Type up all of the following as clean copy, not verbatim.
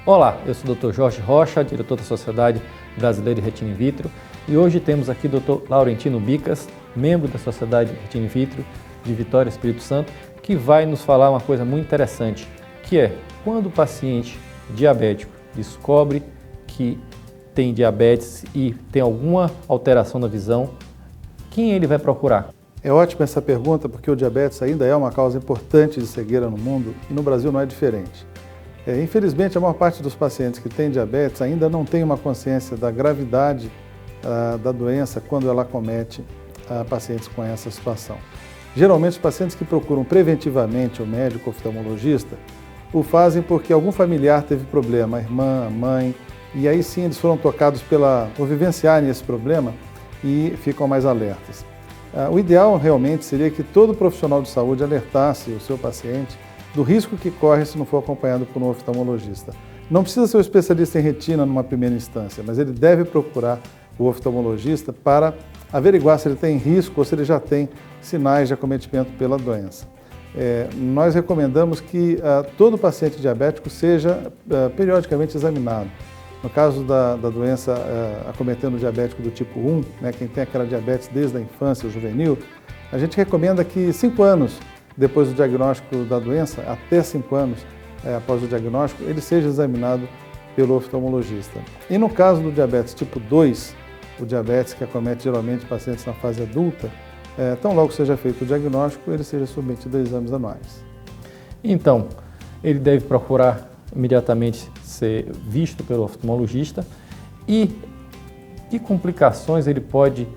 Olá, eu sou o Dr. Jorge Rocha, diretor da Sociedade Brasileira de Retina in Vitro, e hoje temos aqui o Dr. Laurentino Bicas, membro da Sociedade Retina in Vitro de Vitória, Espírito Santo, que vai nos falar uma coisa muito interessante, que é quando o paciente diabético descobre que tem diabetes e tem alguma alteração na visão, quem ele vai procurar? É ótima essa pergunta porque o diabetes ainda é uma causa importante de cegueira no mundo e no Brasil não é diferente. Infelizmente, a maior parte dos pacientes que têm diabetes ainda não tem uma consciência da gravidade da doença quando ela acomete pacientes com essa situação. Geralmente, os pacientes que procuram preventivamente o médico oftalmologista o fazem porque algum familiar teve problema, a irmã, a mãe, e aí sim eles foram tocados por vivenciarem esse problema e ficam mais alertas. O ideal realmente seria que todo profissional de saúde alertasse o seu paciente do risco que corre se não for acompanhado por um oftalmologista. Não precisa ser um especialista em retina numa primeira instância, mas ele deve procurar o oftalmologista para averiguar se ele tem risco ou se ele já tem sinais de acometimento pela doença. Nós recomendamos que todo paciente diabético seja periodicamente examinado. No caso da doença acometendo o diabético do tipo 1, quem tem aquela diabetes desde a infância ou juvenil, a gente recomenda que 5 anos depois do diagnóstico da doença, até 5 anos após o diagnóstico, ele seja examinado pelo oftalmologista. E no caso do diabetes tipo 2, o diabetes que acomete geralmente pacientes na fase adulta, tão logo seja feito o diagnóstico, ele seja submetido a exames anuais. Então, ele deve procurar imediatamente ser visto pelo oftalmologista e que complicações ele pode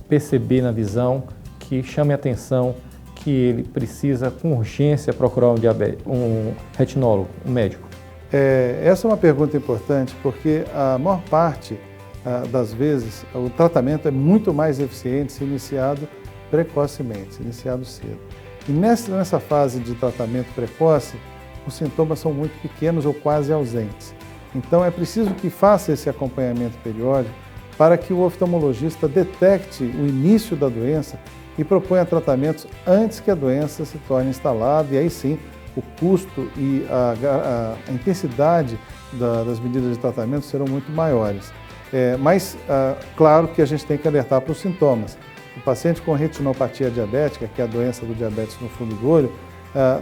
perceber na visão que chame a atenção que ele precisa com urgência procurar um retinólogo, um médico? Essa é uma pergunta importante porque a maior parte das vezes o tratamento é muito mais eficiente se iniciado precocemente, se iniciado cedo. E nessa fase de tratamento precoce, os sintomas são muito pequenos ou quase ausentes. Então é preciso que faça esse acompanhamento periódico para que o oftalmologista detecte o início da doença e proponha tratamentos antes que a doença se torne instalada, e aí sim o custo e a intensidade das medidas de tratamento serão muito maiores. Mas claro que a gente tem que alertar para os sintomas. O paciente com retinopatia diabética, que é a doença do diabetes no fundo do olho,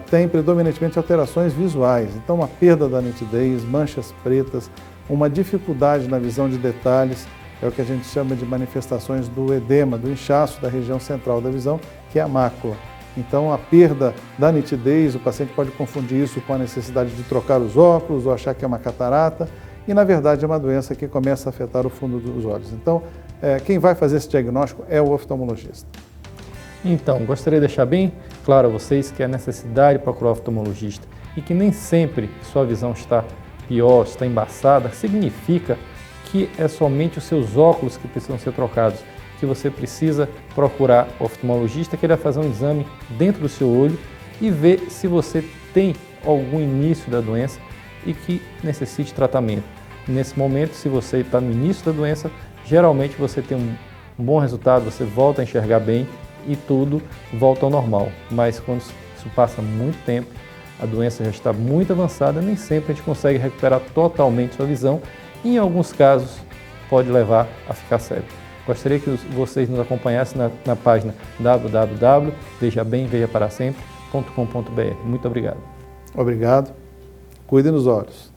tem predominantemente alterações visuais, então uma perda da nitidez, manchas pretas, uma dificuldade na visão de detalhes, é o que a gente chama de manifestações do edema, do inchaço da região central da visão, que é a mácula. Então, a perda da nitidez, o paciente pode confundir isso com a necessidade de trocar os óculos ou achar que é uma catarata, e na verdade é uma doença que começa a afetar o fundo dos olhos. Então, quem vai fazer esse diagnóstico é o oftalmologista. Então, gostaria de deixar bem claro a vocês que a necessidade de procurar o oftalmologista e que nem sempre sua visão está pior, está embaçada, significa que é somente os seus óculos que precisam ser trocados, que você precisa procurar o oftalmologista, que ele vai fazer um exame dentro do seu olho e ver se você tem algum início da doença e que necessite tratamento. Nesse momento, se você está no início da doença, geralmente você tem um bom resultado, você volta a enxergar bem e tudo volta ao normal. Mas quando isso passa muito tempo, a doença já está muito avançada, nem sempre a gente consegue recuperar totalmente sua visão. Em alguns casos, pode levar a ficar cego. Gostaria que vocês nos acompanhassem na página www.vejabemvejaparasempre.com.br. Muito obrigado. Obrigado. Cuidem dos olhos.